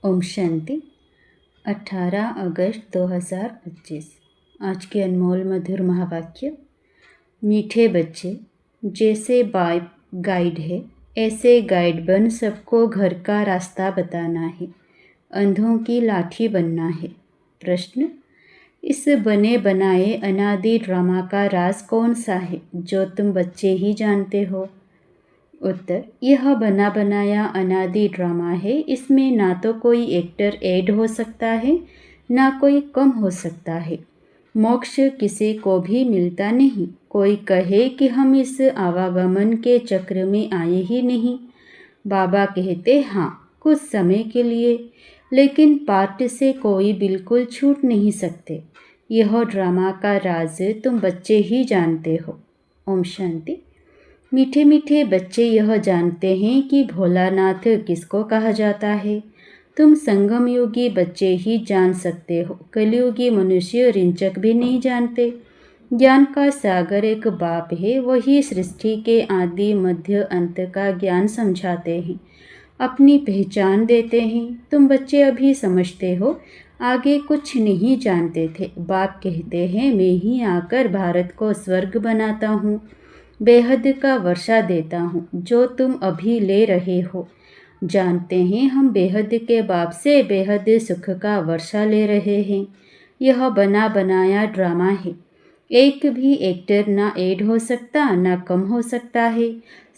ओम शांति। 18 अगस्त 2025। आज के अनमोल मधुर महावाक्य। मीठे बच्चे, जैसे बाप गाइड है ऐसे गाइड बन सबको घर का रास्ता बताना है, अंधों की लाठी बनना है। प्रश्न, इस बने बनाए अनादि ड्रामा का राज कौन सा है जो तुम बच्चे ही जानते हो? उत्तर, यह बना बनाया अनादि ड्रामा है। इसमें ना तो कोई एक्टर ऐड हो सकता है, ना कोई कम हो सकता है। मोक्ष किसी को भी मिलता नहीं। कोई कहे कि हम इस आवागमन के चक्र में आए ही नहीं। बाबा कहते हाँ, कुछ समय के लिए, लेकिन पाठ से कोई बिल्कुल छूट नहीं सकते। यह ड्रामा का राज तुम बच्चे ही जानते हो। ओम शांति। मीठे मीठे बच्चे यह जानते हैं कि भोलानाथ किसको कहा जाता है। तुम संगम योगी बच्चे ही जान सकते हो। कलयुगी मनुष्य रिंचक भी नहीं जानते। ज्ञान का सागर एक बाप है, वही सृष्टि के आदि मध्य अंत का ज्ञान समझाते हैं, अपनी पहचान देते हैं। तुम बच्चे अभी समझते हो, आगे कुछ नहीं जानते थे। बाप कहते हैं मैं ही आकर भारत को स्वर्ग बनाता हूँ, बेहद का वर्षा देता हूँ, जो तुम अभी ले रहे हो। जानते हैं हम बेहद के बाप से बेहद सुख का वर्षा ले रहे हैं। यह बना बनाया ड्रामा है। एक भी एक्टर ना ऐड हो सकता, ना कम हो सकता है।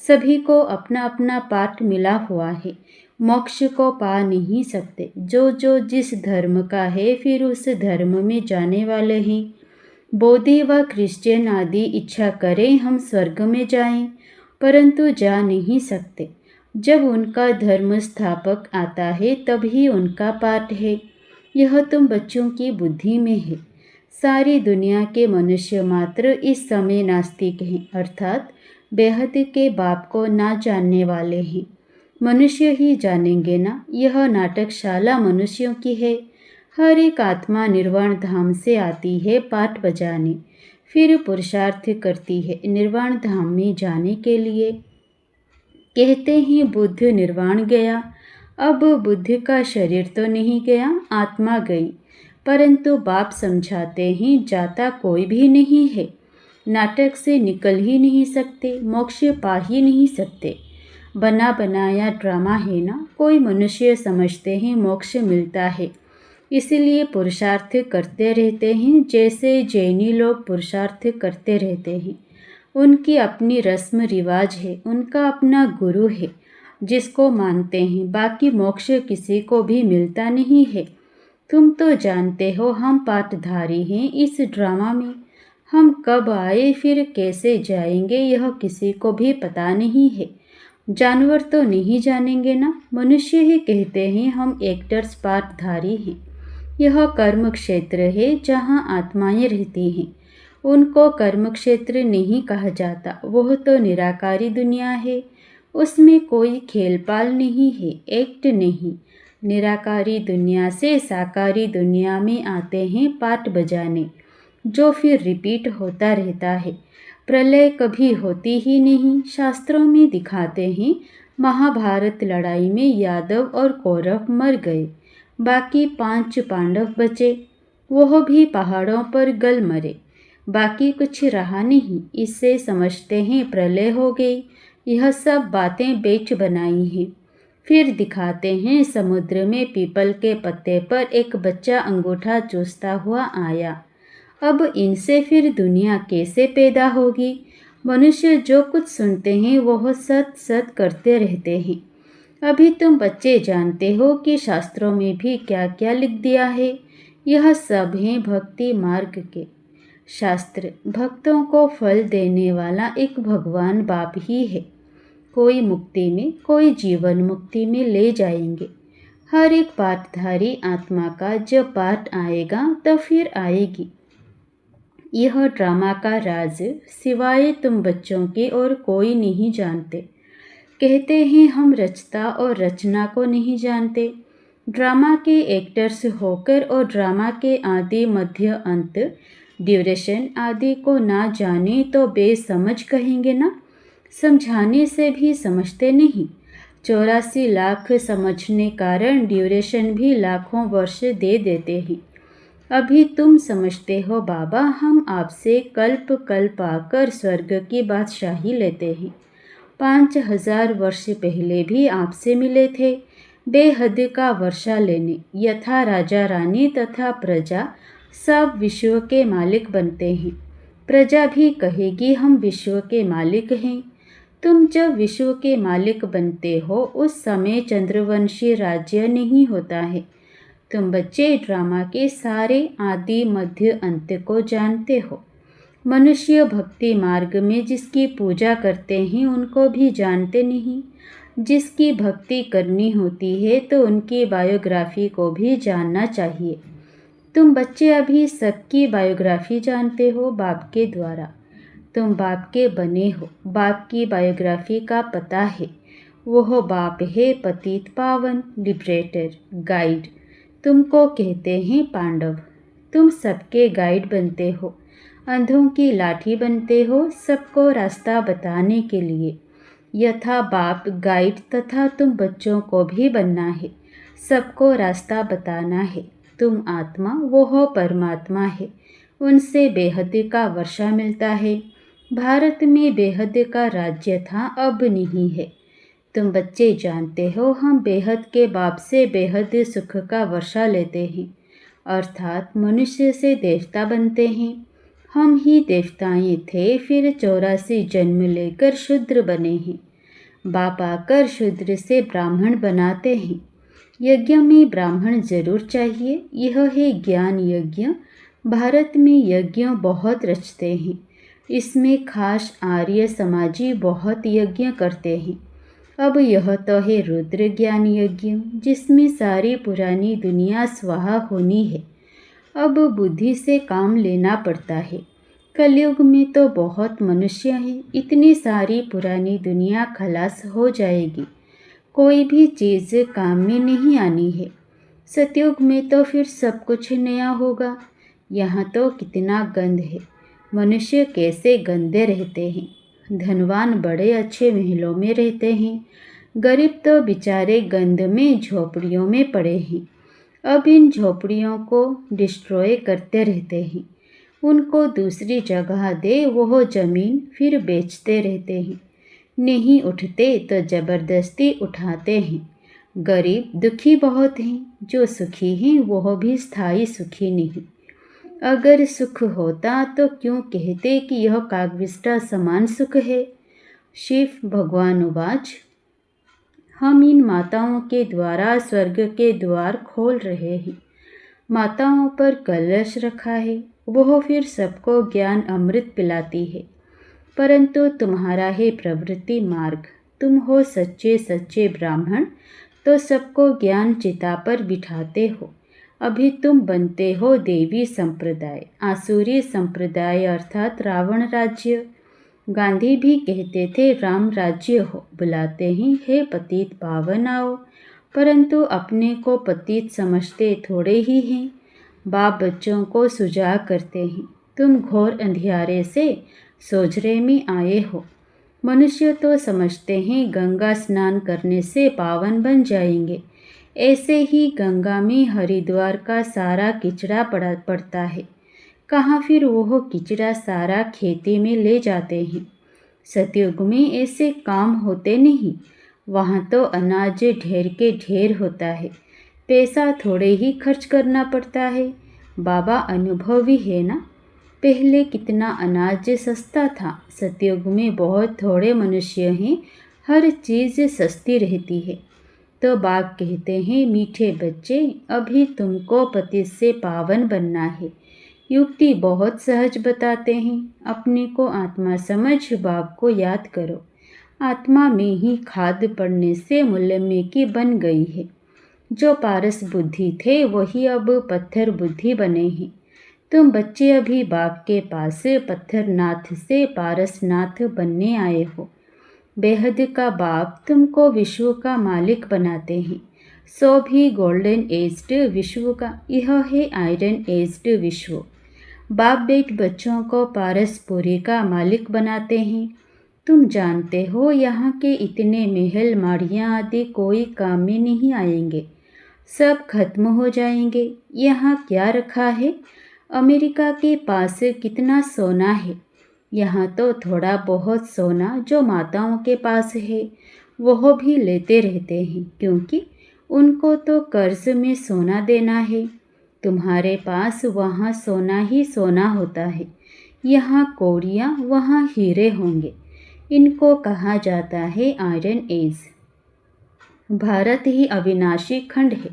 सभी को अपना अपना पाठ मिला हुआ है। मोक्ष को पा नहीं सकते। जो जो जिस धर्म का है फिर उस धर्म में जाने वाले हैं। बौद्ध व क्रिश्चियन आदि इच्छा करें हम स्वर्ग में जाएं, परंतु जा नहीं सकते। जब उनका धर्म स्थापक आता है तभी उनका पाठ है। यह तुम बच्चों की बुद्धि में है। सारी दुनिया के मनुष्य मात्र इस समय नास्तिक हैं, अर्थात बेहद के बाप को ना जानने वाले हैं। मनुष्य ही जानेंगे ना। यह नाटकशाला मनुष्यों की है। हर एक आत्मा निर्वाण धाम से आती है पाठ बजाने, फिर पुरुषार्थ करती है निर्वाण धाम में जाने के लिए। कहते हैं बुद्ध निर्वाण गया। अब बुद्ध का शरीर तो नहीं गया, आत्मा गई। परंतु बाप समझाते हैं जाता कोई भी नहीं है। नाटक से निकल ही नहीं सकते, मोक्ष पा ही नहीं सकते। बना बनाया ड्रामा है ना। कोई मनुष्य समझते हैं मोक्ष मिलता है, इसलिए पुरुषार्थ करते रहते हैं। जैसे जैनी लोग पुरुषार्थ करते रहते हैं, उनकी अपनी रस्म रिवाज है, उनका अपना गुरु है जिसको मानते हैं। बाकी मोक्ष किसी को भी मिलता नहीं है। तुम तो जानते हो हम पाठधारी हैं। इस ड्रामा में हम कब आए फिर कैसे जाएंगे यह किसी को भी पता नहीं है। जानवर तो नहीं जानेंगे ना। मनुष्य ही कहते हैं हम एक्टर्स पाठधारी हैं। यह कर्म क्षेत्र है जहाँ आत्माएं रहती हैं। उनको कर्म क्षेत्र नहीं कहा जाता। वह तो निराकारी दुनिया है, उसमें कोई खेलपाल नहीं है, एक्ट नहीं। निराकारी दुनिया से साकारी दुनिया में आते हैं पाठ बजाने, जो फिर रिपीट होता रहता है। प्रलय कभी होती ही नहीं। शास्त्रों में दिखाते हैं महाभारत लड़ाई में यादव और कौरव मर गए, बाकी 5 पांडव बचे, वह भी पहाड़ों पर गल मरे। बाकी कुछ रहा नहीं। इससे समझते हैं प्रलय हो गई। यह सब बातें बेच बनाई हैं। फिर दिखाते हैं समुद्र में पीपल के पत्ते पर एक बच्चा अंगूठा चूसता हुआ आया। अब इनसे फिर दुनिया कैसे पैदा होगी? मनुष्य जो कुछ सुनते हैं वह सत सत करते रहते हैं। अभी तुम बच्चे जानते हो कि शास्त्रों में भी क्या क्या लिख दिया है। यह सब हैं भक्ति मार्ग के शास्त्र। भक्तों को फल देने वाला एक भगवान बाप ही है। कोई मुक्ति में, कोई जीवन मुक्ति में ले जाएंगे। हर एक पाठधारी आत्मा का जब पाठ आएगा तो फिर आएगी। यह ड्रामा का राज सिवाय तुम बच्चों के और कोई नहीं जानते। कहते हैं हम रचता और रचना को नहीं जानते। ड्रामा के एक्टर्स होकर और ड्रामा के आदि मध्य अंत ड्यूरेशन आदि को ना जाने तो बेसमझ कहेंगे ना। समझाने से भी समझते नहीं। 84 लाख समझने कारण ड्यूरेशन भी लाखों वर्ष दे देते हैं। अभी तुम समझते हो बाबा, हम आपसे कल्प कल्प आकर स्वर्ग की बादशाही लेते हैं। 5000 वर्ष पहले भी आपसे मिले थे, बेहद का वर्षा लेने। यथा राजा रानी तथा प्रजा सब विश्व के मालिक बनते हैं। प्रजा भी कहेगी हम विश्व के मालिक हैं। तुम जब विश्व के मालिक बनते हो उस समय चंद्रवंशी राज्य नहीं होता है। तुम बच्चे ड्रामा के सारे आदि मध्य अंत को जानते हो। मनुष्य भक्ति मार्ग में जिसकी पूजा करते हैं उनको भी जानते नहीं। जिसकी भक्ति करनी होती है तो उनकी बायोग्राफी को भी जानना चाहिए। तुम बच्चे अभी सबकी बायोग्राफी जानते हो बाप के द्वारा। तुम बाप के बने हो, बाप की बायोग्राफी का पता है। वह बाप है पतित पावन, लिबरेटर, गाइड। तुमको कहते हैं पांडव। तुम सबके गाइड बनते हो, अंधों की लाठी बनते हो, सबको रास्ता बताने के लिए। यथा बाप गाइड तथा तुम बच्चों को भी बनना है, सबको रास्ता बताना है। तुम आत्मा, वो परमात्मा है, उनसे बेहद का वर्षा मिलता है। भारत में बेहद का राज्य था, अब नहीं है। तुम बच्चे जानते हो हम बेहद के बाप से बेहद सुख का वर्षा लेते हैं, अर्थात मनुष्य से देवता बनते हैं। हम ही देवताएं थे, फिर 84 जन्म लेकर शूद्र बने हैं। बाप आकर शूद्र से ब्राह्मण बनाते हैं। यज्ञ में ब्राह्मण जरूर चाहिए, यह है ज्ञान यज्ञ। भारत में यज्ञ बहुत रचते हैं, इसमें खास आर्य समाजी बहुत यज्ञ करते हैं। अब यह तो है रुद्र ज्ञान यज्ञ, जिसमें सारी पुरानी दुनिया स्वाहा होनी है। अब बुद्धि से काम लेना पड़ता है। कलयुग में तो बहुत मनुष्य हैं, इतनी सारी पुरानी दुनिया खलास हो जाएगी, कोई भी चीज़ काम में नहीं आनी है। सतयुग में तो फिर सब कुछ नया होगा। यहाँ तो कितना गंध है, मनुष्य कैसे गंदे रहते हैं। धनवान बड़े अच्छे महलों में रहते हैं, गरीब तो बेचारे गंद में झोपड़ियों में पड़े हैं। अब इन झोपड़ियों को डिस्ट्रॉय करते रहते हैं, उनको दूसरी जगह दे, वह ज़मीन फिर बेचते रहते हैं। नहीं उठते तो ज़बरदस्ती उठाते हैं। गरीब दुखी बहुत हैं, जो सुखी हैं वह भी स्थायी सुखी नहीं। अगर सुख होता तो क्यों कहते कि यह कागविष्टा समान सुख है। शिव भगवान उवाच, हम इन माताओं के द्वारा स्वर्ग के द्वार खोल रहे हैं। माताओं पर कलश रखा है, वह फिर सबको ज्ञान अमृत पिलाती है। परंतु तुम्हारा है प्रवृत्ति मार्ग, तुम हो सच्चे सच्चे ब्राह्मण, तो सबको ज्ञान चिता पर बिठाते हो। अभी तुम बनते हो देवी संप्रदाय, आसुरी संप्रदाय अर्थात रावण राज्य। गांधी भी कहते थे राम राज्य हो, बुलाते ही हे पतित पावन आओ, परंतु अपने को पतित समझते थोड़े ही हैं। बाप बच्चों को सुजाग करते हैं, तुम घोर अंधियारे से सोझरे में आए हो। मनुष्य तो समझते हैं गंगा स्नान करने से पावन बन जाएंगे, ऐसे ही गंगा में हरिद्वार का सारा किचड़ा पड़ता है। कहाँ फिर वह किचड़ा सारा खेती में ले जाते हैं। सतयुग में ऐसे काम होते नहीं, वहाँ तो अनाज ढेर के ढेर होता है, पैसा थोड़े ही खर्च करना पड़ता है। बाबा अनुभवी है ना, पहले कितना अनाज सस्ता था। सतयुग में बहुत थोड़े मनुष्य हैं, हर चीज़ सस्ती रहती है। तो बाप कहते हैं मीठे बच्चे, अभी तुमको पति से पावन बनना है। युक्ति बहुत सहज बताते हैं, अपने को आत्मा समझ बाप को याद करो। आत्मा में ही खाद पड़ने से मूल्य की बन गई है। जो पारस बुद्धि थे वही अब पत्थर बुद्धि बने हैं। तुम बच्चे अभी बाप के पास पत्थरनाथ से पारसनाथ बनने आए हो। बेहद का बाप तुमको विश्व का मालिक बनाते हैं। सो भी गोल्डन एज्ड विश्व का, यह है आयरन एज्ड विश्व। बाप बेट बच्चों को पारसपुरी का मालिक बनाते हैं। तुम जानते हो यहाँ के इतने महल माड़ियाँ आदि कोई काम में नहीं आएंगे, सब खत्म हो जाएंगे। यहाँ क्या रखा है? अमेरिका के पास कितना सोना है। यहाँ तो थोड़ा बहुत सोना जो माताओं के पास है वह भी लेते रहते हैं, क्योंकि उनको तो कर्ज में सोना देना है। तुम्हारे पास वहाँ सोना ही सोना होता है। यहाँ कौड़ियाँ, वहाँ हीरे होंगे। इनको कहा जाता है आयरन एज। भारत ही अविनाशी खंड है,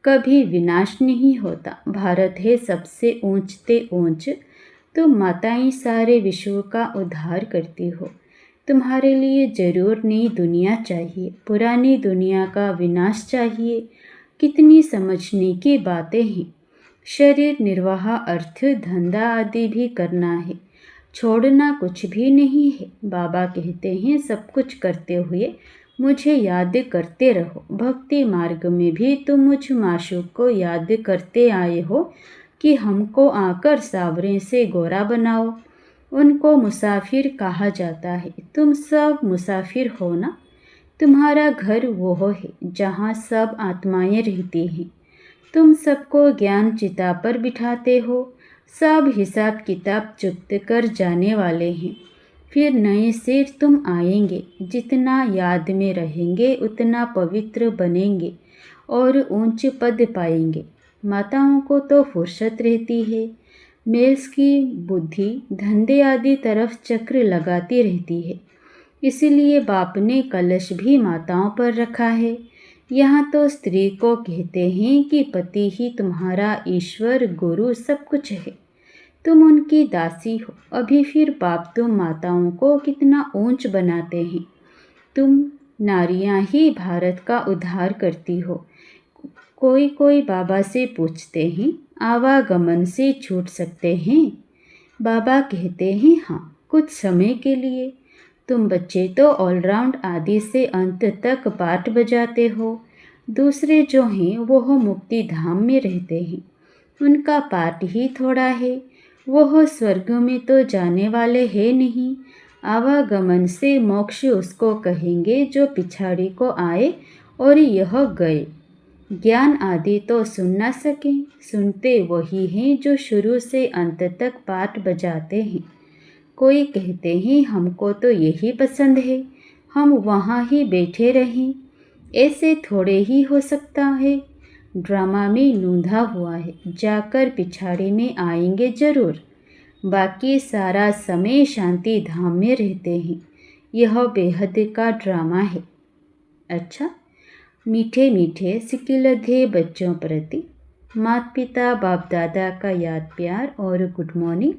कभी विनाश नहीं होता। भारत है सबसे ऊंचते ऊंच। तुम माताएं सारे विश्व का उद्धार करती हो। तुम्हारे लिए जरूर नई दुनिया चाहिए, पुरानी दुनिया का विनाश चाहिए। कितनी समझने की बातें हैं। शरीर निर्वाह, अर्थ, धंधा आदि भी करना है, छोड़ना कुछ भी नहीं है। बाबा कहते हैं सब कुछ करते हुए मुझे याद करते रहो। भक्ति मार्ग में भी तुम मुझ माशूक को याद करते आए हो कि हमको आकर सावरे से गोरा बनाओ। उनको मुसाफिर कहा जाता है। तुम सब मुसाफिर हो ना। तुम्हारा घर वो है जहाँ सब आत्माएं रहती हैं। तुम सबको ज्ञान चिता पर बिठाते हो। सब हिसाब किताब चुकत कर जाने वाले हैं। फिर नए सिर तुम आएंगे। जितना याद में रहेंगे उतना पवित्र बनेंगे और ऊंच पद पाएंगे। माताओं को तो फुर्सत रहती है। मेल्स की बुद्धि धंधे आदि तरफ चक्र लगाती रहती है। इसलिए बाप ने कलश भी माताओं पर रखा है। यहाँ तो स्त्री को कहते हैं कि पति ही तुम्हारा ईश्वर, गुरु, सब कुछ है। तुम उनकी दासी हो। अभी फिर बाप तुम माताओं को कितना ऊंच बनाते हैं। तुम नारियां ही भारत का उद्धार करती हो। कोई कोई बाबा से पूछते हैं आवागमन से छूट सकते हैं? बाबा कहते हैं हाँ, कुछ समय के लिए। तुम बच्चे तो ऑलराउंड आदि से अंत तक पाठ बजाते हो। दूसरे जो हैं वह मुक्ति धाम में रहते हैं। उनका पाठ ही थोड़ा है। वह स्वर्ग में तो जाने वाले हैं नहीं। आवागमन से मोक्ष उसको कहेंगे जो पिछाड़ी को आए और यह गए। ज्ञान आदि तो सुन ना सकें। सुनते वही हैं जो शुरू से अंत तक पाठ बजाते हैं। कोई कहते हैं हमको तो यही पसंद है, हम वहाँ ही बैठे रहें। ऐसे थोड़े ही हो सकता है। ड्रामा में नूंधा हुआ है, जाकर पिछाड़ी में आएंगे जरूर। बाकी सारा समय शांति धाम में रहते हैं। यह बेहद का ड्रामा है। अच्छा, मीठे मीठे सिकिलधे बच्चों प्रति माता पिता बाप दादा का याद प्यार और गुड मॉर्निंग।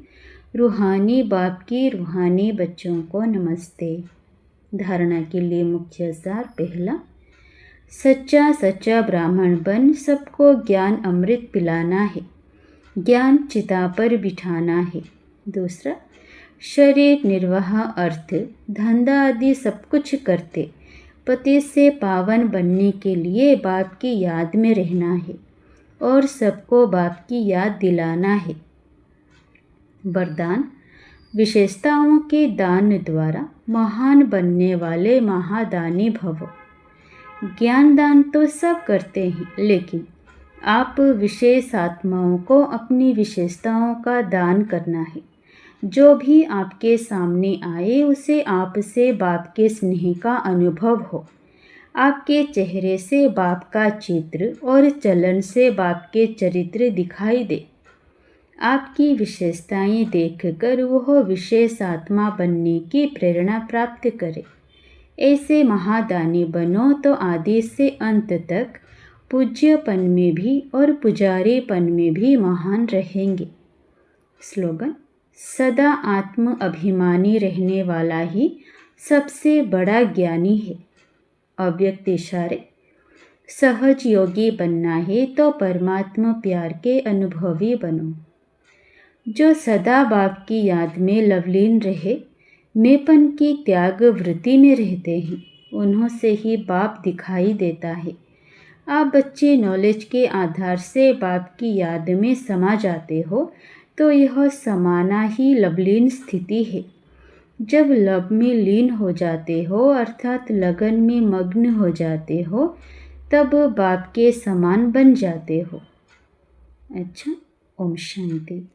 रूहानी बाप की रूहानी बच्चों को नमस्ते। धारणा के लिए मुख्य सार। पहला, सच्चा सच्चा ब्राह्मण बन सबको ज्ञान अमृत पिलाना है, ज्ञान चिता पर बिठाना है। दूसरा, शरीर निर्वाह, अर्थ, धंधा आदि सब कुछ करते पति से पावन बनने के लिए बाप की याद में रहना है और सबको बाप की याद दिलाना है। वरदान, विशेषताओं के दान द्वारा महान बनने वाले महादानी भव। ज्ञान दान तो सब करते हैं, लेकिन आप विशेष आत्माओं को अपनी विशेषताओं का दान करना है। जो भी आपके सामने आए उसे आपसे बाप के स्नेह का अनुभव हो। आपके चेहरे से बाप का चित्र और चलन से बाप के चरित्र दिखाई दे। आपकी विशेषताएं देखकर वह विशेष आत्मा बनने की प्रेरणा प्राप्त करे। ऐसे महादानी बनो तो आदि से अंत तक पूज्यपन में भी और पुजारीपन में भी महान रहेंगे। स्लोगन, सदा आत्म अभिमानी रहने वाला ही सबसे बड़ा ज्ञानी है। अव्यक्त इशारे, सहज योगी बनना है तो परमात्मा प्यार के अनुभवी बनो। जो सदा बाप की याद में लवलीन रहे, मेपन की त्याग वृत्ति में रहते हैं, उन्हों से ही बाप दिखाई देता है। आप बच्चे नॉलेज के आधार से बाप की याद में समा जाते हो तो यह समाना ही लवलीन स्थिति है। जब लब में लीन हो जाते हो अर्थात लगन में मग्न हो जाते हो तब बाप के समान बन जाते हो। अच्छा, ओम शांति।